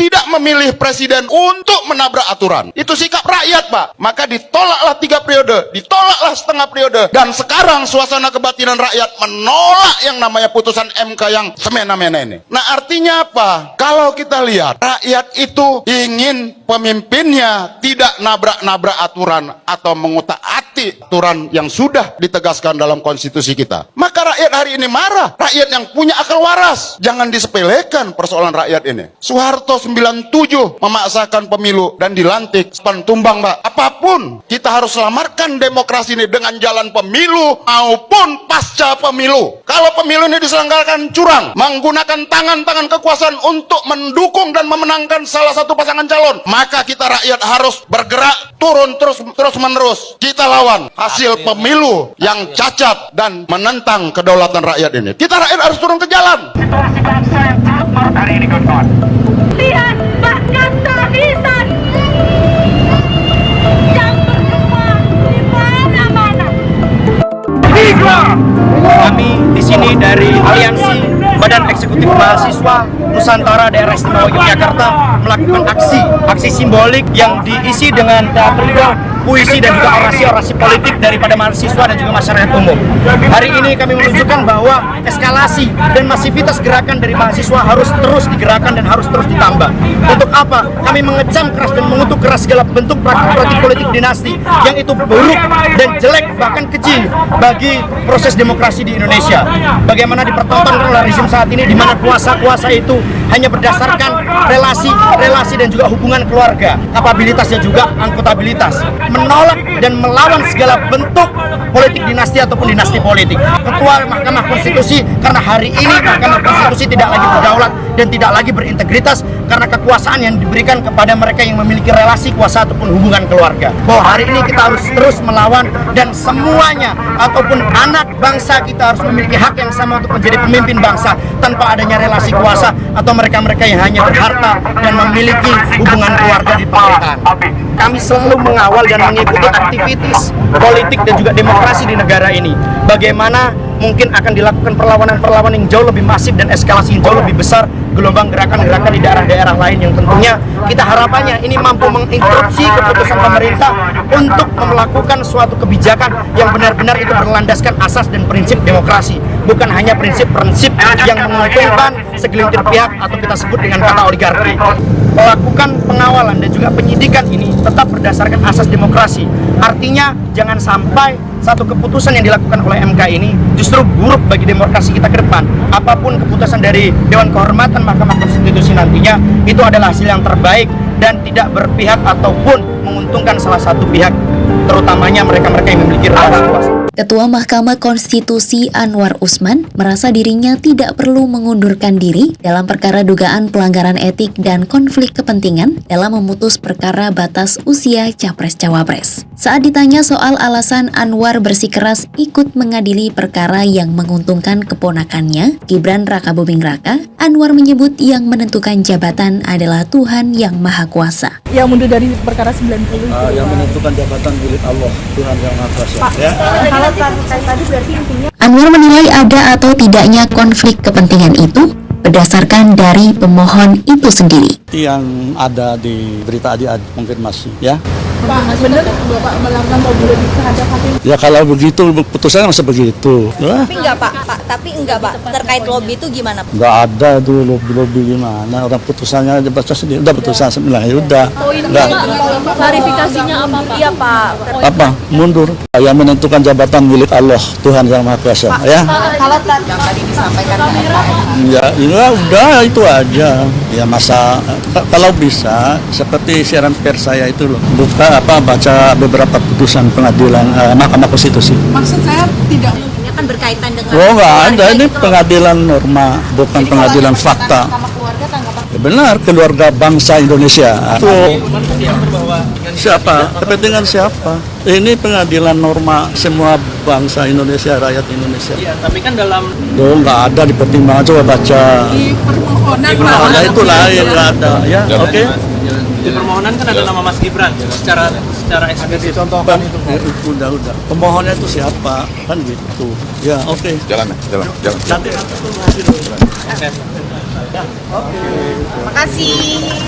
tidak memilih presiden untuk menabrak aturan. Itu sikap rakyat, Pak. Maka ditolaklah 3 periode, ditolaklah setengah periode. Dan sekarang suasana kebatinan rakyat menolak yang namanya putusan MK yang semena-mena ini. Nah, artinya apa? Kalau kita lihat, rakyat itu ingin pemimpinnya tidak nabrak-nabrak aturan atau mengutak-atik aturan yang sudah ditegaskan dalam konstitusi kita. Maka rakyat hari ini marah. Rakyat yang punya akal waras. Jangan disepelekan persoalan rakyat ini. Soeharto 97 memaksakan pemilu dan dilantik tumbang, Pak. Apapun, kita harus selamatkan demokrasi ini dengan jalan pemilu maupun pasca pemilu. Kalau pemilu ini diselenggarakan curang, menggunakan tangan-tangan kekuasaan untuk mendukung dan memenangkan salah satu pasangan calon, maka kita rakyat harus bergerak turun terus-menerus. Kita lawan hasil pemilu yang cacat dan menentang kedaulatan rakyat ini. Kita rakyat harus turun ke jalan. Situasi bangsa yang sangat marut hari ini, kawan-kawan. Lihat, bahkan tulisan yang berkembang di mana-mana. Kami di sini dari Aliansi Badan Eksekutif Mahasiswa Nusantara Daerah Istimewa Yogyakarta melakukan aksi simbolik yang diisi dengan teatrikal, puisi dan juga orasi-orasi politik daripada mahasiswa dan juga masyarakat umum. Hari ini kami menunjukkan bahwa eskalasi dan masivitas gerakan dari mahasiswa harus terus digerakkan dan harus terus ditambah. Untuk apa? Kami mengecam keras dan mengutuk keras segala bentuk praktik politik dinasti yang itu buruk dan jelek bahkan keji bagi proses demokrasi di Indonesia. Bagaimana dipertontonkan oleh rezim saat ini di mana kuasa-kuasa itu hanya berdasarkan relasi dan juga hubungan keluarga, kapabilitas dan juga angkutabilitas. Menolak dan melawan segala bentuk politik dinasti ataupun dinasti politik. Ketua Mahkamah Konstitusi, karena hari ini Mahkamah Konstitusi tidak lagi berdaulat dan tidak lagi berintegritas karena kekuasaan yang diberikan kepada mereka yang memiliki relasi kuasa ataupun hubungan keluarga. Bahwa hari ini kita harus terus melawan dan semuanya ataupun anak bangsa kita harus memiliki hak yang sama untuk menjadi pemimpin bangsa tanpa adanya relasi kuasa atau mereka-mereka yang hanya berharta dan memiliki hubungan keluarga di pemerintahan. Kami selalu mengawal dan mengikuti aktivitas politik dan juga demokrasi di negara ini. Bagaimana mungkin akan dilakukan perlawanan-perlawanan yang jauh lebih masif dan eskalasi yang jauh lebih besar, gelombang gerakan-gerakan di daerah-daerah lain yang tentunya kita harapannya ini mampu menginterupsi keputusan pemerintah untuk melakukan suatu kebijakan yang benar-benar itu berlandaskan asas dan prinsip demokrasi, bukan hanya prinsip-prinsip yang menguntungkan segelintir pihak atau kita sebut dengan kata oligarki. Melakukan pengawalan dan juga penyidikan ini tetap berdasarkan asas demokrasi. Artinya jangan sampai satu keputusan yang dilakukan oleh MK ini justru buruk bagi demokrasi kita ke depan. Apapun keputusan dari Dewan Kehormatan Mahkamah Konstitusi nantinya, itu adalah hasil yang terbaik dan tidak berpihak ataupun menguntungkan salah satu pihak, terutamanya mereka-mereka yang memiliki relasi kuasa. Ketua Mahkamah Konstitusi Anwar Usman merasa dirinya tidak perlu mengundurkan diri dalam perkara dugaan pelanggaran etik dan konflik kepentingan dalam memutus perkara batas usia Capres-Cawapres. Saat ditanya soal alasan Anwar bersikeras ikut mengadili perkara yang menguntungkan keponakannya, Gibran Rakabuming Raka, Anwar menyebut yang menentukan jabatan adalah Tuhan Yang Maha Kuasa. Yang mundur dari perkara 90 yang menentukan jabatan milik Allah, Tuhan Yang Maha Kuasa. Ya. Kalau tadi berarti intinya Anwar menilai ada atau tidaknya konflik kepentingan itu berdasarkan dari pemohon itu sendiri. Yang ada di berita tadi ada konfirmasi, ya. Pak, benar Bapak melakukan lobby terhadap hakim? Ya kalau begitu putusannya masa begitu. Ya. Tapi enggak Pak, tapi enggak Pak. Terkait lobby itu gimana Pak? Nggak ada tuh lobby gimana, orang putusannya dibaca sendiri, udah putusan sebelah ya udah. Nggak. Klarifikasinya apa Pak? Iya Pak. Apa? Mundur. Yang menentukan jabatan milik Allah, Tuhan Yang Maha Kuasa, ya. Kalau yang tadi disampaikan Ya, udah itu aja. Ya masa kalau bisa seperti siaran pers saya itu loh, baca beberapa putusan pengadilan Mahkamah Konstitusi. Maksud saya tidak kan berkaitan dengan Oh nggak ada, ini pengadilan norma, bukan pengadilan fakta. Ya benar, keluarga bangsa Indonesia. Siapa? Kepentingan siapa? Ini pengadilan norma semua bangsa Indonesia, rakyat Indonesia. Iya, tapi kan dalam Nggak ada di pertimbangan, coba baca. di permohonan Nah, itu lain, nggak ada. Ya, oke. di permohonan kan ada nama Mas Gibran secara eksplisit. Contohkan itu. Udah. Pemohonnya itu siapa? Kan gitu. Ya, oke. Jalan. Nanti Makasih.